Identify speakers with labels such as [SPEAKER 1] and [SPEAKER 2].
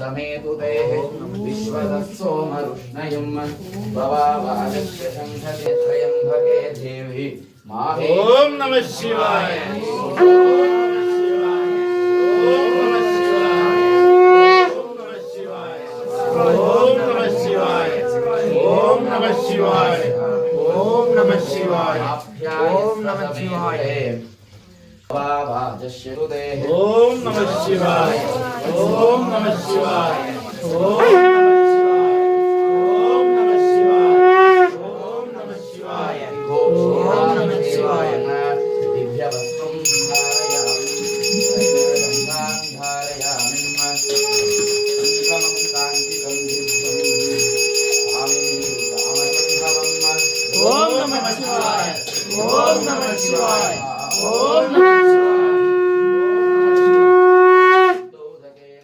[SPEAKER 1] समेतुते विश्वदस्सोमरुष्णयं भवावादस्य शंखते त्रयम्बके देवी माहे।
[SPEAKER 2] ओम नमः शिवाय। शिवाय ओम नमः शिवाय ओम नमः शिवाय
[SPEAKER 1] बाबाजस्य तुते
[SPEAKER 2] ओम नमः शिवाय ओम नमः शिवाय ओम नमः शिवाय ओम नमः शिवाय ओम नमः शिवाय
[SPEAKER 1] दिव्य वस्त्रं धारयामि
[SPEAKER 2] ओम नमः शिवाय ओम नमः शिवाय ओम